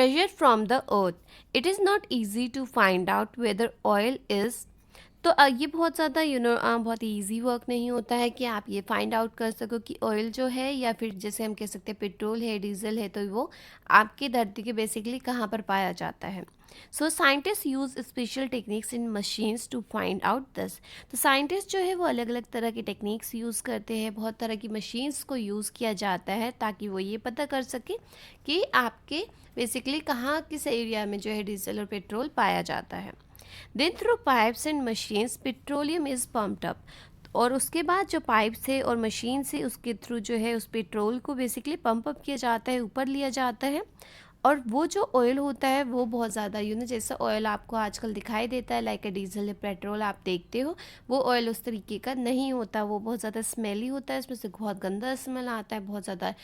treasure from the earth. It is not easy to find out whether oil is. तो ये बहुत ज़्यादा बहुत ईजी वर्क नहीं होता है कि आप ये फाइंड आउट कर सको कि ऑयल जो है या फिर जैसे हम कह सकते हैं पेट्रोल है, डीजल है, तो वो आपकी धरती के बेसिकली कहाँ पर पाया जाता है. So scientist use special techniques in machines to find out this. तो साइंटिस्ट जो है वो अलग अलग तरह की टेक्निक्स यूज़ करते हैं, बहुत तरह की मशीन्स को यूज़ किया जाता है ताकि वो ये पता कर सके कि आपके बेसिकली कहाँ किस एरिया में जो है डीजल और पेट्रोल पाया जाता है. Then through pipes and machines petroleum is pumped up. और उसके बाद जो पाइप्स है और मशीन से उसके थ्रू जो है उस पेट्रोल को बेसिकली पंप अप किया जाता है, ऊपर लिया जाता है. और वो जो ऑयल होता है वो बहुत ज़्यादा जैसा ऑयल आपको आजकल दिखाई देता है लाइक डीजल या पेट्रोल आप देखते हो, वो ऑयल उस तरीके का नहीं होता. वो बहुत ज़्यादा स्मेली होता है, इसमें से बहुत गंदा स्मेल आता है, बहुत ज़्यादा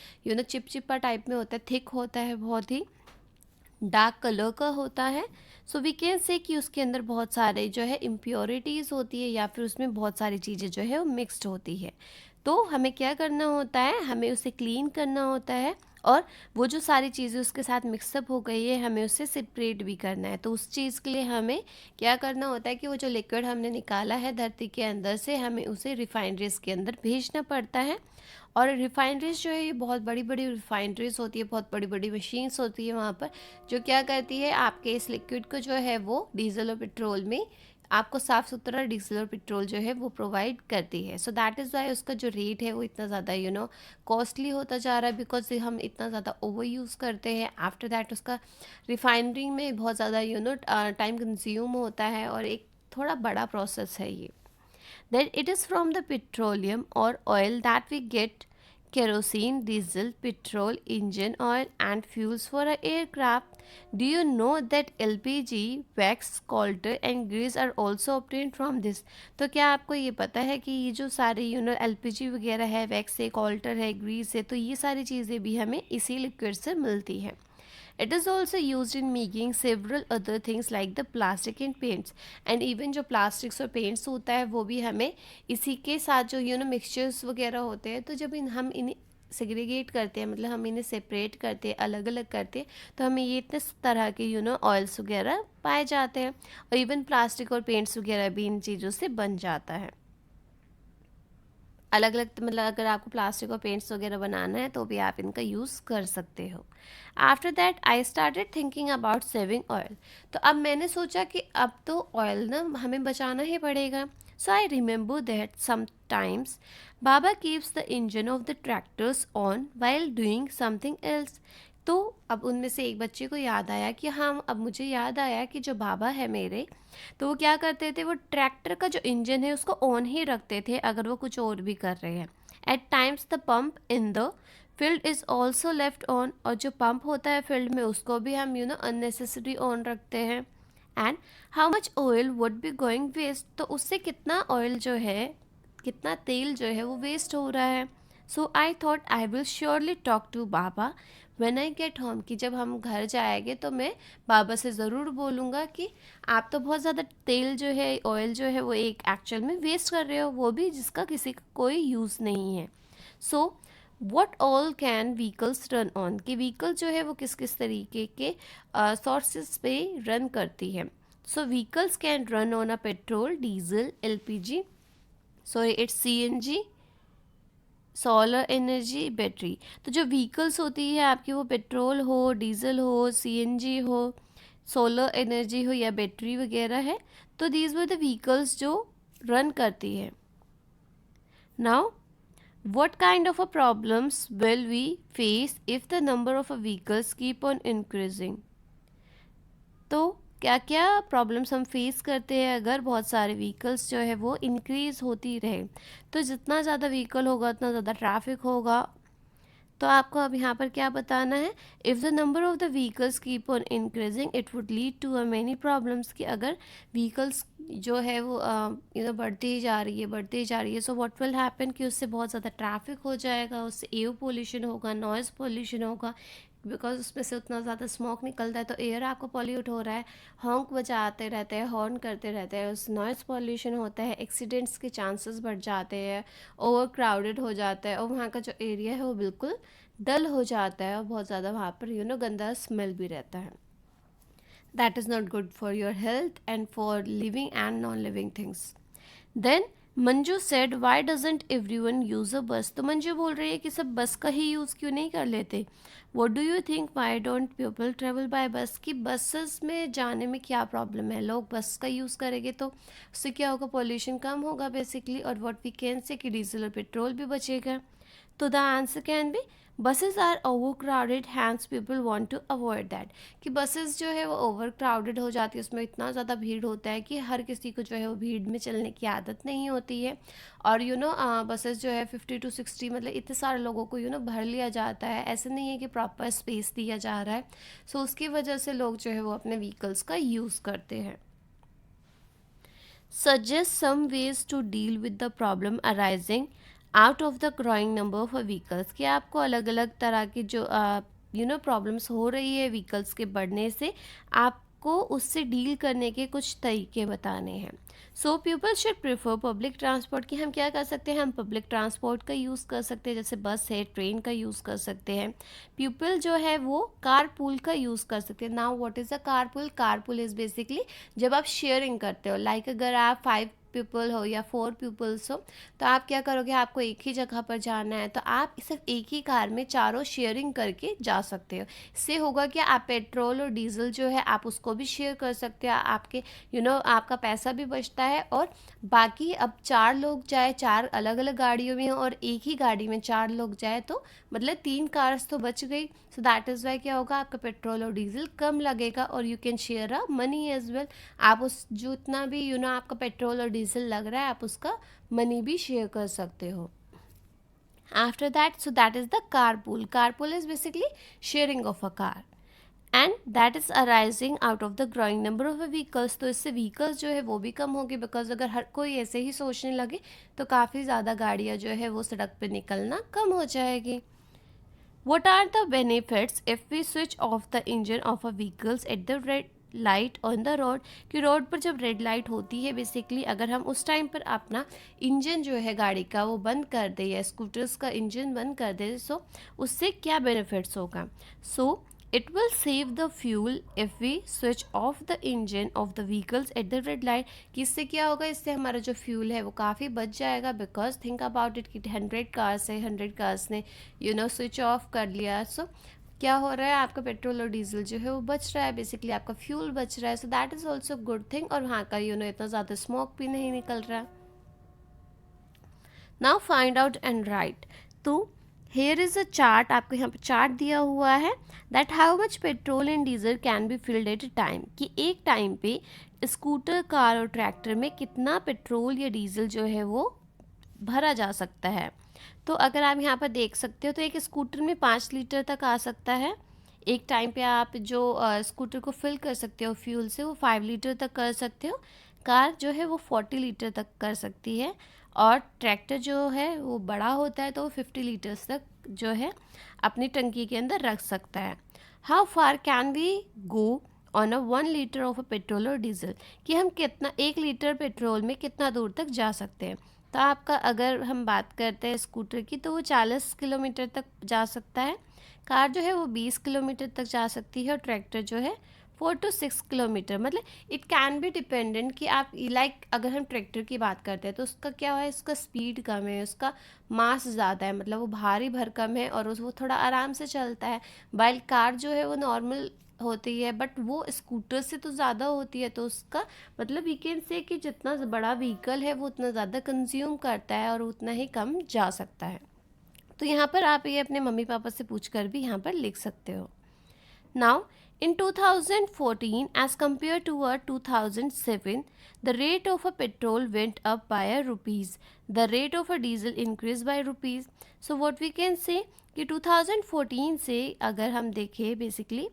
चिपचिपा टाइप में होता है, थिक होता है, बहुत ही डार्क कलर का होता है. सो वी कैन से कि उसके अंदर बहुत सारे जो है इम्प्योरिटीज़ होती है या फिर उसमें बहुत सारी चीज़ें जो है वो मिक्सड होती है. तो हमें क्या करना होता है, हमें उसे क्लीन करना होता है और वो जो सारी चीज़ें उसके साथ मिक्सअप हो गई है हमें उससे सेपरेट भी करना है. तो उस चीज़ के लिए हमें क्या करना होता है कि वो जो लिक्विड हमने निकाला है धरती के अंदर से, हमें उसे रिफाइनरीज के अंदर भेजना पड़ता है. और रिफाइनरीज जो है ये बहुत बड़ी बड़ी रिफाइनरीज होती है, बहुत बड़ी बड़ी मशीन्स होती है वहाँ पर, जो क्या करती है आपके इस लिक्विड को जो है वो डीजल और पेट्रोल में आपको साफ़ सुथरा डीजल और पेट्रोल जो है वो प्रोवाइड करती है. सो दैट इज़ वाई उसका जो रेट है वो इतना ज़्यादा कॉस्टली होता जा रहा है, बिकॉज हम इतना ज़्यादा ओवर यूज़ करते हैं. आफ्टर दैट उसका रिफाइनरिंग में बहुत ज़्यादा टाइम कंज्यूम होता है और एक थोड़ा बड़ा प्रोसेस है ये. Then it is from the petroleum or oil that we get kerosene, diesel, petrol, engine oil and fuels for our aircraft. Do you know that LPG, wax, coal and grease are also obtained from this? तो क्या आपको ये पता है कि ये जो सारे LPG वगैरह है, वैक्स है, कॉल्टर है, ग्रीस है, तो ये सारी चीज़ें भी हमें इसी लिक्विड से मिलती हैं. It is also used in making several other things like the plastic and paints. And even जो plastics और paints होता है वो भी हमें इसी के साथ जो mixtures वगैरह होते हैं, तो जब हम इन्हें सेग्रीगेट करते हैं, मतलब हम इन्हें सेपरेट करते हैं, अलग अलग करते हैं, तो हमें ये इतने तरह के ऑयल्स वगैरह पाए जाते हैं. और इवन प्लास्टिक और पेंट्स वगैरह भी इन चीज़ों से बन जाता है. अलग अलग मतलब अगर आपको प्लास्टिक और पेंट्स वगैरह बनाना है तो भी आप इनका यूज़ कर सकते हो. After that I started thinking about saving oil. तो अब मैंने सोचा कि अब तो ऑयल ना हमें बचाना ही पड़ेगा. So I remember that sometimes बाबा keeps the engine of the tractors on while doing something else. तो अब उनमें से एक बच्चे को याद आया कि हाँ, अब मुझे याद आया कि जो बाबा है मेरे, तो वो क्या करते थे, वो ट्रैक्टर का जो इंजन है उसको ऑन ही रखते थे अगर वो कुछ और भी कर रहे हैं. At times the pump in the field is also left on. और जो पंप होता है फील्ड में उसको भी हम अननेसेसरी ऑन रखते हैं. And how much oil would be going waste. तो उससे कितना ऑयल जो है, कितना तेल जो है वो वेस्ट हो रहा है. So I thought I will surely talk to बाबा व्हेन आई गेट होम. कि जब हम घर जाएंगे तो मैं बाबा से ज़रूर बोलूँगा कि आप तो बहुत ज़्यादा तेल जो है, ऑयल जो है वो एक एक्चुअल में वेस्ट कर रहे हो, वो भी जिसका किसी का कोई यूज़ नहीं है. So what all can vehicles run on. कि व्हीकल जो है वो किस किस तरीके के सोर्सेज पे रन करती है. So vehicles can run on a petrol, diesel, LPG, sorry it's CNG, solar energy, battery. तो जो व्हीकल्स होती है आपकी, वो पेट्रोल हो, डीजल हो, CNG हो, सोलर एनर्जी हो या बैटरी वगैरह है, तो दीज वर द व्हीकल्स जो रन करती है. Now what kind of a problems will we face if the number of a vehicles keep on increasing. तो क्या क्या प्रॉब्लम्स हम फेस करते हैं अगर बहुत सारे व्हीकल्स जो है वो इंक्रीज़ होती रहे. तो जितना ज़्यादा व्हीकल होगा उतना ज़्यादा ट्रैफिक होगा. तो आपको अब यहाँ पर क्या बताना है, if the number of the vehicles keep on increasing it would lead to a many problems. कि अगर व्हीकल्स जो है वो बढ़ती ही जा रही है, बढ़ती ही जा रही है, सो व्हाट विल हैपन कि उससे बहुत ज़्यादा ट्रैफिक हो जाएगा, उससे एयर पोल्यूशन होगा, नॉइज़ पोल्यूशन होगा, बिकॉज उसमें से उतना ज़्यादा स्मोक निकलता है तो एयर आपको पॉल्यूट हो रहा है. हॉन्क बजाते रहते हैं, हॉर्न करते रहते हैं, उस नॉइज़ पॉल्यूशन होता है, एक्सीडेंट्स के चांसेस बढ़ जाते हैं, ओवर क्राउडेड हो जाता है और वहाँ का जो एरिया है वो बिल्कुल डल हो जाता है और बहुत ज़्यादा वहाँ पर गंदा स्मेल भी रहता है. That is not good for your health and for living and non-living things. Then Manju said why doesn't every one use अ बस. तो मंजू बोल रही है कि सब बस का ही यूज़ क्यों नहीं कर लेते. What do you think why don't people travel by बस. कि बसेस में जाने में क्या प्रॉब्लम है, लोग बस का यूज़ करेंगे तो उससे क्या होगा, पॉल्यूशन कम होगा बेसिकली, और व्हाट वी कैन से कि डीजल और पेट्रोल भी बचेगा. तो the answer can be buses are over crowded hence people want to avoid that. कि बसेस जो है वो ओवर क्राउडेड हो जाती है, उसमें इतना ज़्यादा भीड़ होता है कि हर किसी को जो है वो भीड़ में चलने की आदत नहीं होती है. और बसेस जो है 50 to 60 मतलब इतने सारे लोगों को भर लिया जाता है, ऐसे नहीं है कि प्रॉपर स्पेस दिया जा रहा है. सो उसकी वजह से लोग जो है वो अपने व्हीकल्स का यूज़ करते हैं. Suggest some ways to deal with the problem arising out of the growing number of vehicles. कि आपको अलग अलग तरह की जो प्रॉब्लम्स हो रही है व्हीकल्स के बढ़ने से, आपको उससे डील करने के कुछ तरीके बताने हैं. So people should prefer public transport. कि हम क्या कर सकते हैं, हम पब्लिक ट्रांसपोर्ट का यूज़ कर सकते हैं, जैसे बस है, ट्रेन का यूज़ कर सकते हैं. पीपल जो है वो कार पूल का यूज़ कर सकते हैं. Now what is a car pool. Car pool is basically जब आप शेयरिंग करते हो, लाइक अगर आप 5 पीपल हो या 4 पीपल्स हो, तो आप क्या करोगे, आपको एक ही जगह पर जाना है तो आप सिर्फ एक ही कार में चारों शेयरिंग करके जा सकते हो. इससे होगा कि आप पेट्रोल और डीजल जो है आप उसको भी शेयर कर सकते हो, आपके आपका पैसा भी बचता है. और बाकी अब 4 लोग जाए, 4 अलग अलग गाड़ियों में और एक ही गाड़ी में 4 लोग जाए तो मतलब 3 कार्स तो बच गई. सो दैट इज़ वाई क्या होगा, आपका पेट्रोल और डीजल कम लगेगा और you can share a money as well. आप उस जो इतना भी आपका पेट्रोल और डीजल लग रहा है आप उसका मनी भी शेयर कर सकते हो. After that, so that is the carpool. Carpool is basically sharing of a car and that is arising out of the growing number of vehicles. तो इससे व्हीकल्स जो है वो भी कम होगी, बिकॉज अगर हर कोई ऐसे ही सोचने लगे तो काफ़ी ज़्यादा गाड़ियाँ जो है वो सड़क पे निकलना कम हो जाएगी. What are the benefits if we switch off the engine of a vehicles at the red light on the road. कि रोड पर जब रेड लाइट होती है बेसिकली अगर हम उस टाइम पर अपना इंजन जो है गाड़ी का वो बंद कर दे या स्कूटर्स का इंजन बंद कर दे, सो उससे क्या बेनिफिट्स होगा. सो it will save the fuel if we switch off the engine of the vehicles at the red light. कि इससे क्या होगा, इससे हमारा जो फ्यूल है वो काफ़ी बच जाएगा. बिकॉज थिंक अबाउट इट कि 100 कार्स है, 100 कार्स ने स्विच ऑफ कर लिया. सो क्या हो रहा है, आपका पेट्रोल और डीजल जो है वो बच रहा है, बेसिकली आपका फ्यूल बच रहा है. So that is also good thing. और वहाँ का इतना ज़्यादा स्मोक भी नहीं निकल रहा. Now find out and right. तो हेयर इज़ अ चार्ट, आपको यहाँ पे चार्ट दिया हुआ है that how much petrol and diesel can be filled at a time. कि एक टाइम पे स्कूटर, कार और ट्रैक्टर में कितना पेट्रोल या डीजल जो है वो भरा जा सकता है. तो अगर आप यहाँ पर देख सकते हो तो एक स्कूटर में 5 लीटर तक आ सकता है. एक टाइम पे आप जो स्कूटर को फिल कर सकते हो फ्यूल से वो 5 लीटर तक कर सकते हो. कार जो है वो 40 लीटर तक कर सकती है. और ट्रैक्टर जो है वो बड़ा होता है तो वो 50 लीटर्स तक जो है अपनी टंकी के अंदर रख सकता है. How far can we go on a 1 litre of a petrol और डीजल. कि हम कितना 1 लीटर पेट्रोल में कितना दूर तक जा सकते हैं. तो आपका अगर हम बात करते हैं स्कूटर की तो वो 40 किलोमीटर तक जा सकता है. कार जो है वो 20 किलोमीटर तक जा सकती है और ट्रैक्टर जो है 4 to 6 किलोमीटर. मतलब इट कैन बी डिपेंडेंट कि आप लाइक अगर हम ट्रैक्टर की बात करते हैं तो उसका क्या है, उसका स्पीड कम है, उसका मास ज़्यादा है, मतलब वो भारी भरकम है और वो थोड़ा आराम से चलता है. वाइल कार जो है वो नॉर्मल होती है बट वो स्कूटर से तो ज़्यादा होती है. तो उसका मतलब वी कैन से कि जितना बड़ा व्हीकल है वो उतना ज़्यादा कंज्यूम करता है और उतना ही कम जा सकता है. तो यहाँ पर आप ये अपने मम्मी पापा से पूछ कर भी यहाँ पर लिख सकते हो. Now, in 2014, as compared to 2007, the rate of a petrol went up by a rupees. The rate of a diesel increased by rupees. So what we can say कि 2014 से अगर हम देखें बेसिकली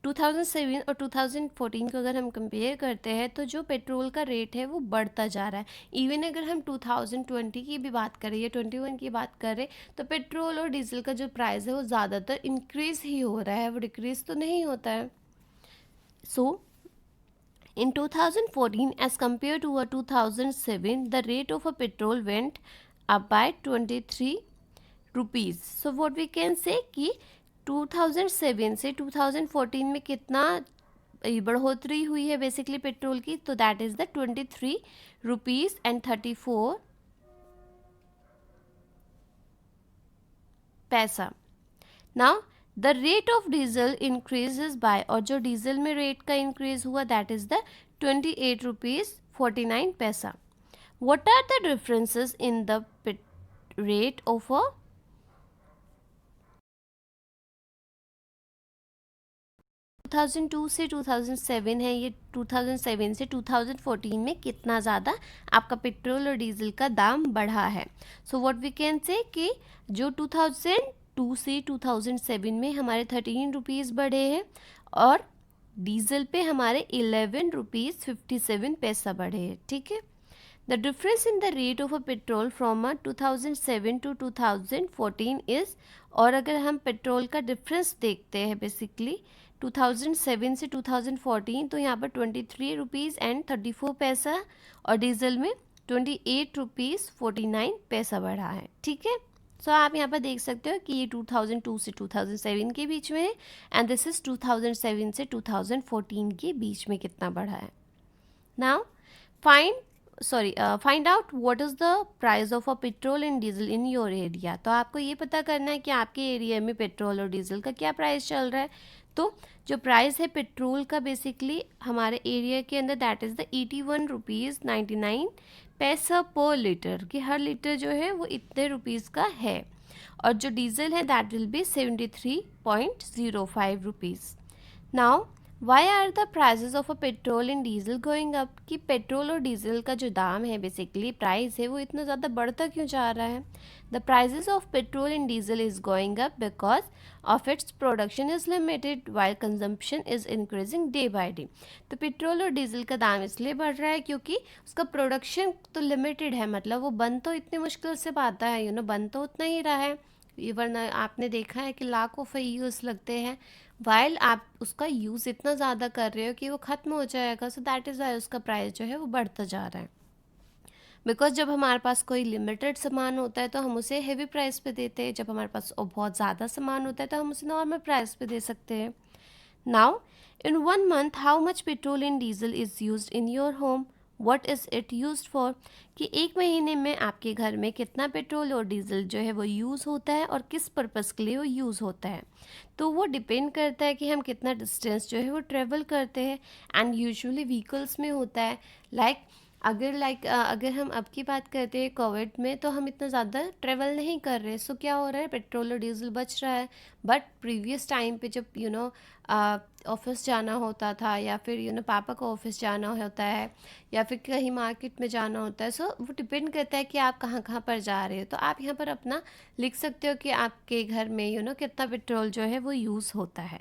2007 और 2014 को अगर हम कंपेयर करते हैं तो जो पेट्रोल का रेट है वो बढ़ता जा रहा है. इवन अगर हम 2020 की भी बात करें या 21 की बात करें तो पेट्रोल और डीजल का जो प्राइस है वो ज़्यादातर इंक्रीज़ ही हो रहा है, वो डिक्रीज़ तो नहीं होता है. सो in 2014 as compared to 2007 the rate of a petrol went up by 23 rupees. So what we can say कि 2007 से 2014 में कितना बढ़ोतरी हुई है बेसिकली पेट्रोल की, तो that is the 23 rupees and 34 पैसा। Now the rate of diesel increases by, और जो डीजल में रेट का इंक्रीज हुआ that is the 28 rupees 49 paisa. What are the differences in the rate of a 2002 से 2007 है, ये 2007 से 2014 में कितना ज़्यादा आपका पेट्रोल और डीजल का दाम बढ़ा है। सो व्हाट वी कैन से कि जो 2002 से 2007 में हमारे 13 रुपीज़ बढ़े हैं और डीजल पे हमारे 11 रुपीज़ 57 पैसा बढ़े हैं, ठीक है। The difference in the rate of a petrol from 2007 to 2014 is, और अगर हम पेट्रोल का डिफरेंस देखते हैं बेसिकली 2007 से 2014, तो यहाँ पर 23 रुपीज़ एंड 34 पैसा और डीजल में 28 रुपीज़ 49 पैसा बढ़ा है, ठीक है। सो आप यहाँ पर देख सकते हो कि ये 2002 से 2007 के बीच में है एंड दिस इज़ 2007 से 2014 के बीच में कितना बढ़ा है। Now find out what is the price of a petrol and diesel in your area. तो आपको ये पता करना है कि आपके एरिया में पेट्रोल और डीजल का क्या प्राइस चल रहा है। तो जो प्राइस है पेट्रोल का बेसिकली हमारे एरिया के अंदर दैट इज़ द 81 रुपीज़ 99 पैसा पर लीटर, कि हर लीटर जो है वो इतने रुपीज़ का है, और जो डीजल है that will be 73.05 rupees. Now why are the prices of a petrol and diesel going up, कि पेट्रोल और डीजल का जो दाम है बेसिकली प्राइस है वो इतना ज़्यादा बढ़ता क्यों जा रहा है। The prices of petrol and diesel is going up because of its production is limited while consumption is increasing day by day. तो पेट्रोल और डीजल का दाम इसलिए बढ़ रहा है क्योंकि उसका प्रोडक्शन तो लिमिटेड है, मतलब वो बन तो इतनी मुश्किल से पाता है, बन तो उतना ही रहा है, वरना आपने देखा है कि लाख ऑफ यूज़ लगते हैं, वाइल आप उसका यूज़ इतना ज़्यादा कर रहे हो कि वो ख़त्म हो जाएगा। सो दैट इज़ वाई उसका प्राइस जो है वो बढ़ता जा रहा है। बिकॉज जब हमारे पास कोई लिमिटेड सामान होता है तो हम उसे हेवी प्राइस पे देते हैं, जब हमारे पास बहुत ज़्यादा सामान होता है तो हम उसे नॉर्मल प्राइस पे दे सकते हैं। Now in 1 month how much petrol and diesel is used in your home, what is it used for, कि एक महीने में आपके घर में कितना पेट्रोल और डीजल जो है वो यूज़ होता है और किस पर्पज़ के लिए वो यूज़ होता है। तो वो डिपेंड करता है कि हम कितना डिस्टेंस जो है वो ट्रेवल करते हैं, एंड यूजुअली व्हीकल्स में होता है। अगर हम अब की बात करते हैं कोविड में, तो हम इतना ज़्यादा ट्रेवल नहीं कर रहे, सो क्या हो रहा है पेट्रोल और डीजल बच रहा है। बट प्रीवियस टाइम पे जब ऑफिस जाना होता था, या फिर पापा को ऑफिस जाना होता है, या फिर कहीं मार्केट में जाना होता है, सो वो डिपेंड करता है कि आप कहाँ कहाँ पर जा रहे हो। तो आप यहाँ पर अपना लिख सकते हो कि आपके घर में कितना पेट्रोल जो है वो यूज़ होता है।